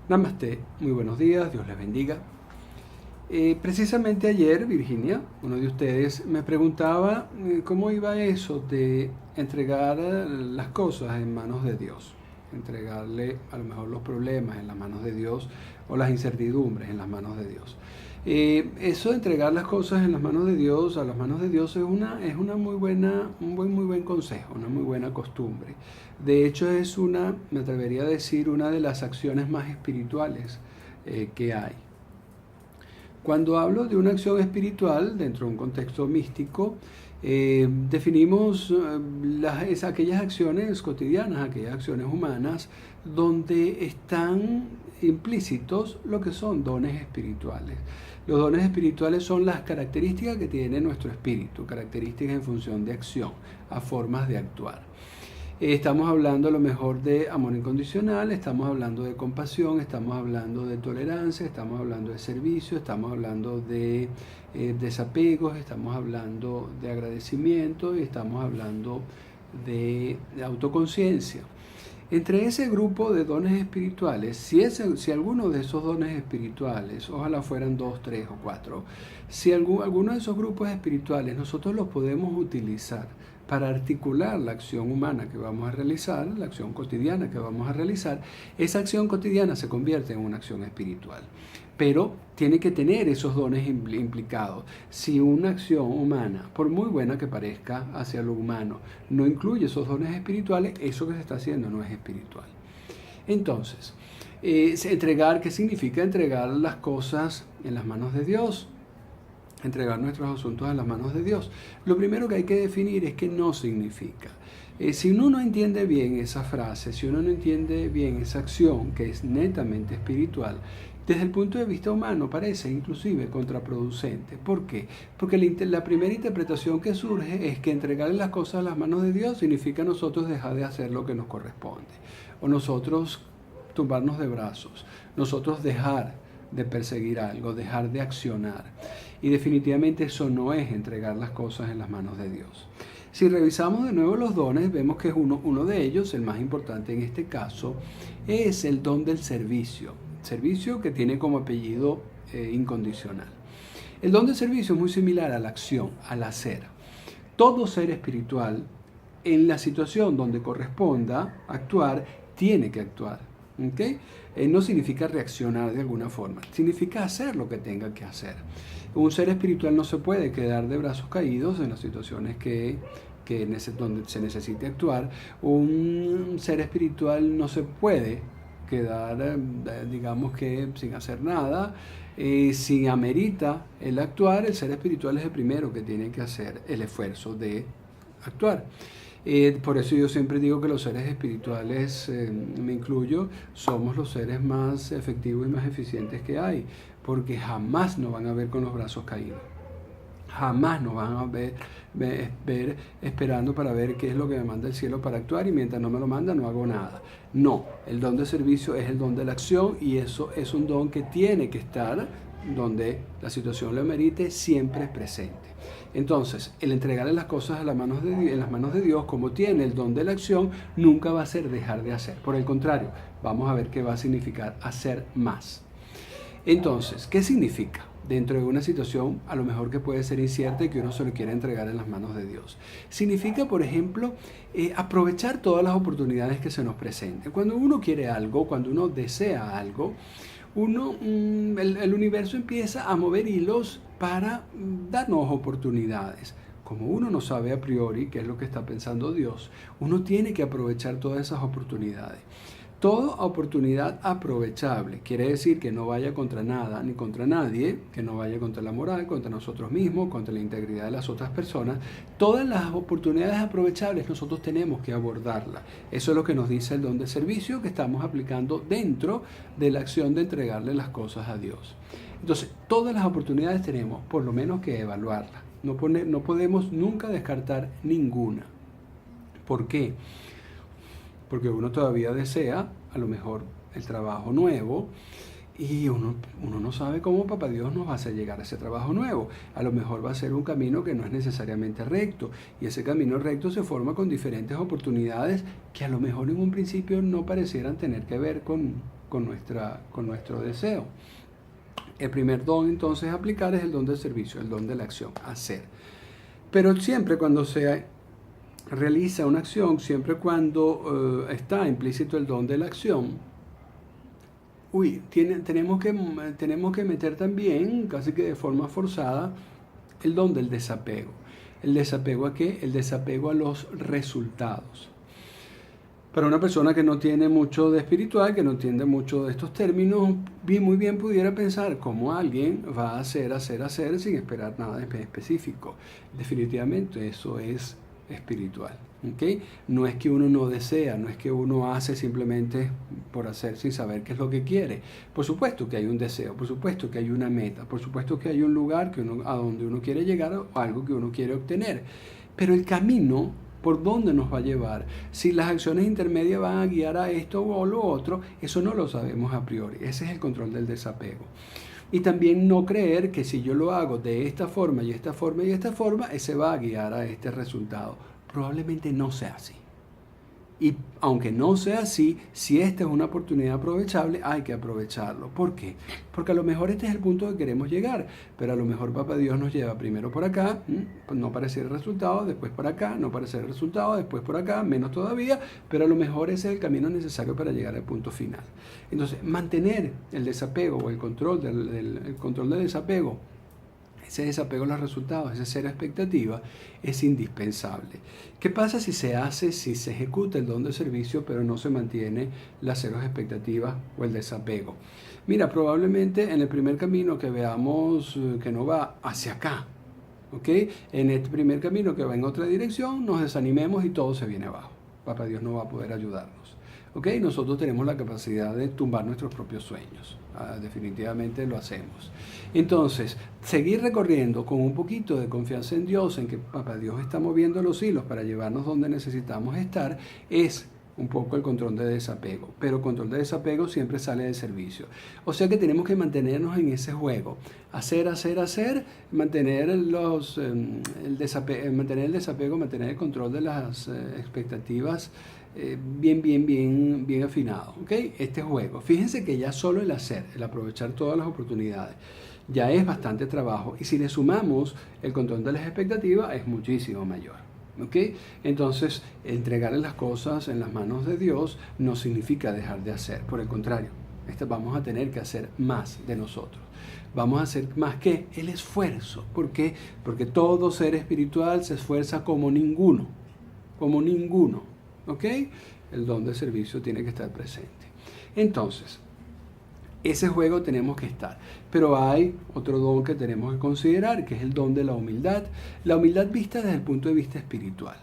Namaste, muy buenos días, Dios les bendiga. Precisamente ayer, Virginia, uno de ustedes, me preguntaba cómo iba eso de entregar las cosas en manos de Dios, entregarle a lo mejor los problemas en las manos de Dios o las incertidumbres en las manos de Dios. Eso de entregar las cosas en las manos de Dios, a las manos de Dios, es una muy buena, muy buen consejo, una muy buena costumbre. De hecho, es me atrevería a decir, una de las acciones más espirituales que hay. Cuando hablo de una acción espiritual dentro de un contexto místico, definimos aquellas acciones cotidianas, aquellas acciones humanas, donde están implícitos lo que son dones espirituales. Los dones espirituales son las características que tiene nuestro espíritu, características en función de acción, a formas de actuar. Estamos hablando a lo mejor de amor incondicional, estamos hablando de compasión, estamos hablando de tolerancia, estamos hablando de servicio, estamos hablando de desapegos, estamos hablando de agradecimiento y estamos hablando de autoconciencia. Entre ese grupo de dones espirituales, si alguno de esos dones espirituales, ojalá fueran 2, 3 o 4, si alguno de esos grupos espirituales nosotros los podemos utilizar para articular la acción humana que vamos a realizar, la acción cotidiana que vamos a realizar, esa acción cotidiana se convierte en una acción espiritual. Pero tiene que tener esos dones implicados. Si una acción humana, por muy buena que parezca hacia lo humano, no incluye esos dones espirituales, eso que se está haciendo no es espiritual. Entonces, entregar, ¿qué significa entregar las cosas en las manos de Dios? Entregar nuestros asuntos en las manos de Dios. Lo primero que hay que definir es qué no significa. Si uno no entiende bien esa frase, si uno no entiende bien esa acción que es netamente espiritual, desde el punto de vista humano parece inclusive contraproducente. ¿Por qué? Porque la primera interpretación que surge es que entregarle las cosas a las manos de Dios significa nosotros dejar de hacer lo que nos corresponde, o nosotros tumbarnos de brazos, nosotros dejar de perseguir algo, dejar de accionar. Y definitivamente eso no es entregar las cosas en las manos de Dios. Si revisamos de nuevo los dones, vemos que uno de ellos, el más importante en este caso, es el don del servicio. Servicio que tiene como apellido incondicional. El don del servicio es muy similar a la acción, al hacer. Todo ser espiritual, en la situación donde corresponda actuar, tiene que actuar. ¿Okay? No significa reaccionar de alguna forma, significa hacer lo que tenga que hacer. Un ser espiritual no se puede quedar de brazos caídos en las situaciones donde se necesite actuar. Un ser espiritual no se puede quedar, digamos que sin hacer nada. Si amerita el actuar, el ser espiritual es el primero que tiene que hacer el esfuerzo de actuar. Por eso yo siempre digo que los seres espirituales, me incluyo, somos los seres más efectivos y más eficientes que hay, porque jamás nos van a ver con los brazos caídos. Jamás nos van a ver esperando para ver qué es lo que me manda el cielo para actuar y mientras no me lo manda no hago nada. No, el don de servicio es el don de la acción y eso es un don que tiene que estar donde la situación lo merite, siempre presente. Entonces, el entregarle las cosas en las manos de Dios, como tiene el don de la acción, nunca va a ser dejar de hacer. Por el contrario, vamos a ver qué va a significar hacer más. Entonces, ¿qué significa? Dentro de una situación a lo mejor que puede ser incierta y que uno se lo quiere entregar en las manos de Dios. Significa, por ejemplo, aprovechar todas las oportunidades que se nos presenten. Cuando uno quiere algo, cuando uno desea algo, el universo empieza a mover hilos para darnos oportunidades. Como uno no sabe a priori qué es lo que está pensando Dios, uno tiene que aprovechar todas esas oportunidades. Toda oportunidad aprovechable quiere decir que no vaya contra nada ni contra nadie, que no vaya contra la moral, contra nosotros mismos, contra la integridad de las otras personas. Todas las oportunidades aprovechables nosotros tenemos que abordarlas. Eso es lo que nos dice el don de servicio que estamos aplicando dentro de la acción de entregarle las cosas a Dios. Entonces, todas las oportunidades tenemos por lo menos que evaluarlas. No podemos nunca descartar ninguna. ¿Por qué? Porque uno todavía desea, a lo mejor, el trabajo nuevo y uno no sabe cómo Papá Dios nos va a hacer llegar a ese trabajo nuevo. A lo mejor va a ser un camino que no es necesariamente recto y ese camino recto se forma con diferentes oportunidades que a lo mejor en un principio no parecieran tener que ver con con nuestro deseo. El primer don entonces a aplicar es el don del servicio, el don de la acción, hacer. Pero siempre cuando se realiza una acción, siempre cuando está implícito el don de la acción, tenemos que meter también, casi que de forma forzada, el don del desapego. ¿El desapego a qué? El desapego a los resultados. Para una persona que no tiene mucho de espiritual, que no entiende mucho de estos términos, muy bien pudiera pensar cómo alguien va a hacer sin esperar nada específico. Definitivamente eso es espiritual. ¿Okay? No es que uno no desea, no es que uno hace simplemente por hacer sin saber qué es lo que quiere. Por supuesto que hay un deseo, por supuesto que hay una meta, por supuesto que hay un lugar a donde uno quiere llegar o algo que uno quiere obtener. Pero el camino, ¿por dónde nos va a llevar? Si las acciones intermedias van a guiar a esto o lo otro, eso no lo sabemos a priori. Ese es el control del desapego. Y también no creer que si yo lo hago de esta forma y esta forma y esta forma, ese va a guiar a este resultado. Probablemente no sea así. Y aunque no sea así, si esta es una oportunidad aprovechable, hay que aprovecharlo. ¿Por qué? Porque a lo mejor este es el punto que queremos llegar, pero a lo mejor Papá Dios nos lleva primero por acá, no aparecer el resultado, después por acá, no aparecer el resultado, después por acá, menos todavía, pero a lo mejor ese es el camino necesario para llegar al punto final. Entonces, mantener el desapego o el control del desapego, ese desapego a los resultados, ese cero expectativa, es indispensable. ¿Qué pasa si se ejecuta el don de servicio, pero no se mantiene las cero expectativas o el desapego? Mira, probablemente en el primer camino que veamos que no va hacia acá, ¿ok? En este primer camino que va en otra dirección, nos desanimemos y todo se viene abajo. Papá Dios no va a poder ayudarnos. ¿Ok? Nosotros tenemos la capacidad de tumbar nuestros propios sueños. Definitivamente lo hacemos. Entonces, seguir recorriendo con un poquito de confianza en Dios, en que Papá Dios está moviendo los hilos para llevarnos donde necesitamos estar, es un poco el control de desapego. Pero el control de desapego siempre sale de servicio. O sea que tenemos que mantenernos en ese juego. Hacer, mantener el desapego, mantener el control de las expectativas bien afinado, ¿ok? Este juego. Fíjense que ya solo el hacer, el aprovechar todas las oportunidades, ya es bastante trabajo. Y si le sumamos el control de las expectativas, es muchísimo mayor, ¿ok? Entonces, entregarle las cosas en las manos de Dios no significa dejar de hacer. Por el contrario, vamos a tener que hacer más de nosotros. Vamos a hacer más que el esfuerzo. ¿Por qué? Porque todo ser espiritual se esfuerza como ninguno. Como ninguno. ¿Ok? El don de servicio tiene que estar presente. Entonces, ese juego tenemos que estar. Pero hay otro don que tenemos que considerar, que es el don de la humildad. La humildad vista desde el punto de vista espiritual.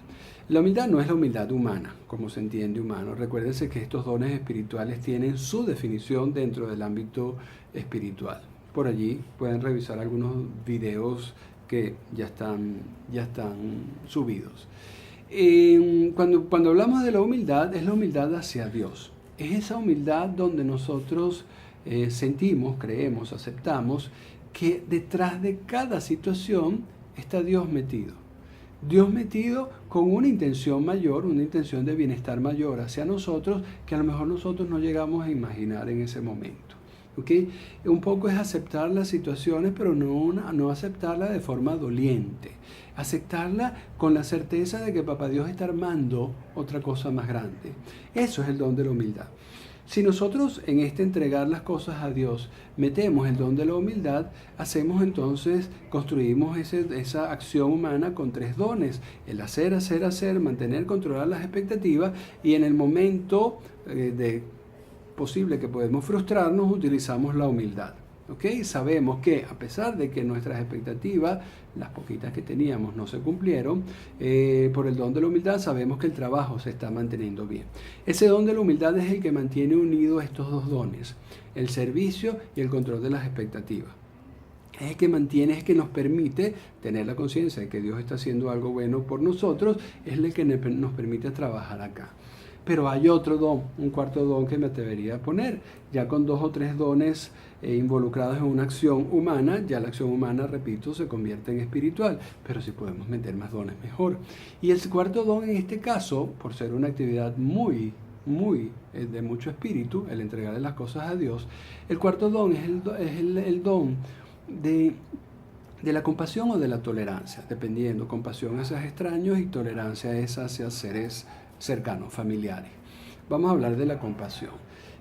La humildad no es la humildad humana, como se entiende humano. Recuérdense que estos dones espirituales tienen su definición dentro del ámbito espiritual. Por allí pueden revisar algunos videos que ya están subidos. Cuando hablamos de la humildad, es la humildad hacia Dios. Es esa humildad donde nosotros sentimos, creemos, aceptamos que detrás de cada situación está Dios metido. Dios metido con una intención mayor, una intención de bienestar mayor hacia nosotros que a lo mejor nosotros no llegamos a imaginar en ese momento. ¿Okay? Un poco es aceptar las situaciones, pero no aceptarla de forma doliente. Aceptarla con la certeza de que Papá Dios está armando otra cosa más grande. Eso es el don de la humildad. Si nosotros en entregar las cosas a Dios metemos el don de la humildad, construimos esa acción humana con 3 dones. El hacer, mantener, controlar las expectativas, y en el momento posible que podemos frustrarnos, utilizamos la humildad. ¿Okay? Sabemos que a pesar de que nuestras expectativas, las poquitas que teníamos, no se cumplieron, por el don de la humildad sabemos que el trabajo se está manteniendo bien. Ese don de la humildad es el que mantiene unidos estos 2 dones, el servicio y el control de las expectativas. Es el que mantiene, es el que nos permite tener la conciencia de que Dios está haciendo algo bueno por nosotros, es el que nos permite trabajar acá. Pero hay otro don, un cuarto don que me atrevería a poner. Ya con 2 o 3 dones involucrados en una acción humana, ya la acción humana, repito, se convierte en espiritual. Pero si podemos meter más dones, mejor. Y el cuarto don en este caso, por ser una actividad muy muy de mucho espíritu, el entregarle las cosas a Dios. El cuarto don es el don de la compasión o de la tolerancia, dependiendo. Compasión hacia extraños y tolerancia es hacia seres cercanos, familiares. Vamos a hablar de la compasión.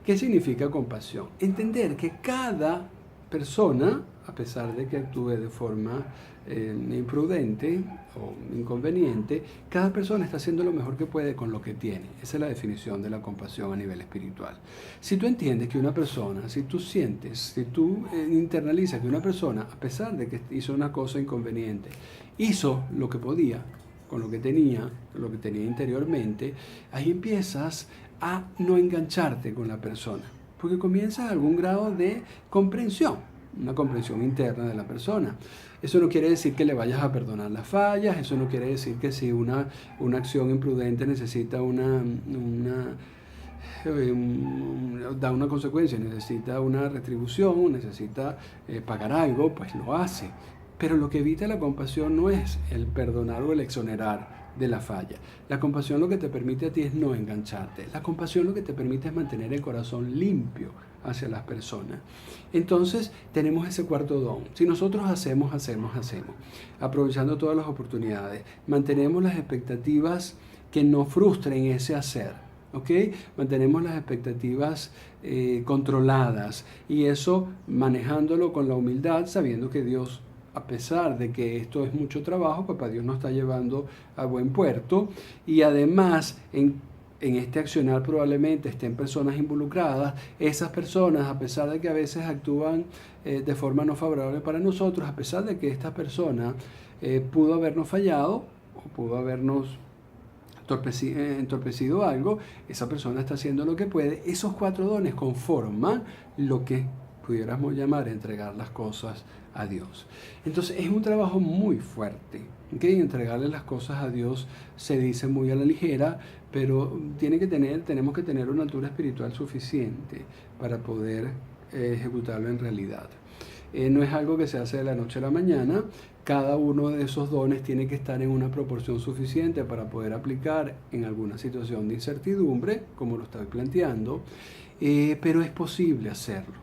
¿Qué significa compasión? Entender que cada persona, a pesar de que actúe de forma imprudente o inconveniente, cada persona está haciendo lo mejor que puede con lo que tiene. Esa es la definición de la compasión a nivel espiritual. Si tú entiendes que una persona, si tú sientes, si tú internalizas que una persona, a pesar de que hizo una cosa inconveniente, hizo lo que podía con lo que tenía interiormente, ahí empiezas a no engancharte con la persona, porque comienzas algún grado de comprensión, una comprensión interna de la persona. Eso no quiere decir que le vayas a perdonar las fallas, eso no quiere decir que si una acción imprudente necesita da una consecuencia, necesita una retribución, necesita pagar algo, pues lo hace. Pero lo que evita la compasión no es el perdonar o el exonerar de la falla. La compasión lo que te permite a ti es no engancharte. La compasión lo que te permite es mantener el corazón limpio hacia las personas. Entonces tenemos ese cuarto don. Si nosotros hacemos, aprovechando todas las oportunidades, mantenemos las expectativas que no frustren ese hacer, ¿ok? Mantenemos las expectativas controladas, y eso manejándolo con la humildad, sabiendo que Dios, a pesar de que esto es mucho trabajo, papá Dios nos está llevando a buen puerto, y además en este accionar probablemente estén personas involucradas. Esas personas, a pesar de que a veces actúan de forma no favorable para nosotros, a pesar de que esta persona pudo habernos fallado o pudo habernos entorpecido algo, esa persona está haciendo lo que puede. Esos cuatro dones conforman lo que pudiéramos llamar entregar las cosas a Dios. Entonces es un trabajo muy fuerte, ¿okay? Entregarle las cosas a Dios se dice muy a la ligera, pero tenemos que tener una altura espiritual suficiente para poder ejecutarlo en realidad. No es algo que se hace de la noche a la mañana. Cada uno de esos dones tiene que estar en una proporción suficiente para poder aplicar en alguna situación de incertidumbre, como lo estoy planteando, pero es posible hacerlo.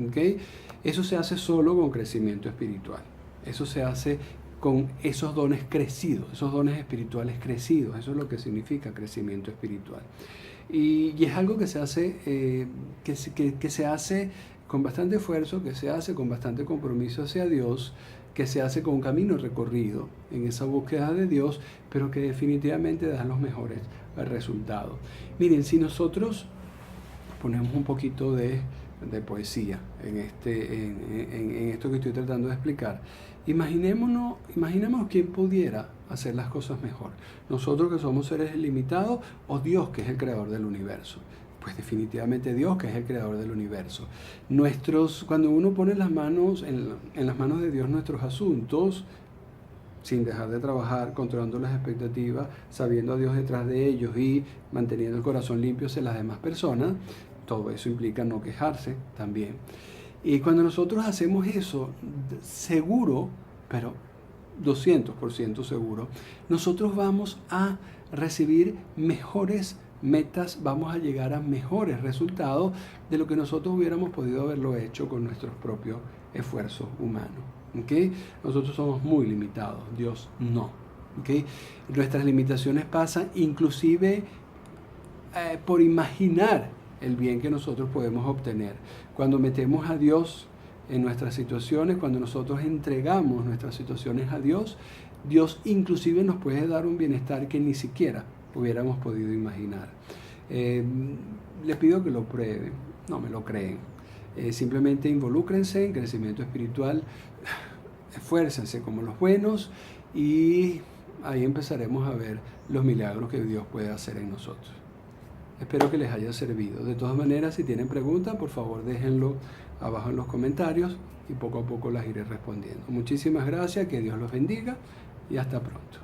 ¿Okay? Eso se hace solo con crecimiento espiritual. Eso se hace con esos dones crecidos, esos dones espirituales crecidos. Eso es lo que significa crecimiento espiritual. Y es algo que se hace, que se hace con bastante esfuerzo, que se hace con bastante compromiso hacia Dios, que se hace con un camino recorrido en esa búsqueda de Dios, pero que definitivamente da los mejores resultados. Miren, si nosotros ponemos un poquito de poesía en esto que estoy tratando de explicar, imaginemos quién pudiera hacer las cosas mejor, nosotros que somos seres limitados, o Dios, que es el creador del universo. Pues definitivamente Dios, que es el creador del universo. Cuando uno pone las manos en las manos de Dios nuestros asuntos, sin dejar de trabajar, controlando las expectativas, sabiendo a Dios detrás de ellos y manteniendo el corazón limpio hacia las demás personas, todo eso implica no quejarse también. Y cuando nosotros hacemos eso, seguro, pero 200% seguro, nosotros vamos a recibir mejores metas, vamos a llegar a mejores resultados de lo que nosotros hubiéramos podido haberlo hecho con nuestros propios esfuerzos humanos. ¿Okay? Nosotros somos muy limitados, Dios no. ¿Okay? Nuestras limitaciones pasan inclusive por imaginar el bien que nosotros podemos obtener. Cuando metemos a Dios en nuestras situaciones, cuando nosotros entregamos nuestras situaciones a Dios, Dios inclusive nos puede dar un bienestar que ni siquiera hubiéramos podido imaginar. Les pido que lo prueben, no me lo creen. Simplemente involúcrense en crecimiento espiritual, esfuércense como los buenos, y ahí empezaremos a ver los milagros que Dios puede hacer en nosotros. Espero que les haya servido. De todas maneras, si tienen preguntas, por favor déjenlo abajo en los comentarios y poco a poco las iré respondiendo. Muchísimas gracias, que Dios los bendiga y hasta pronto.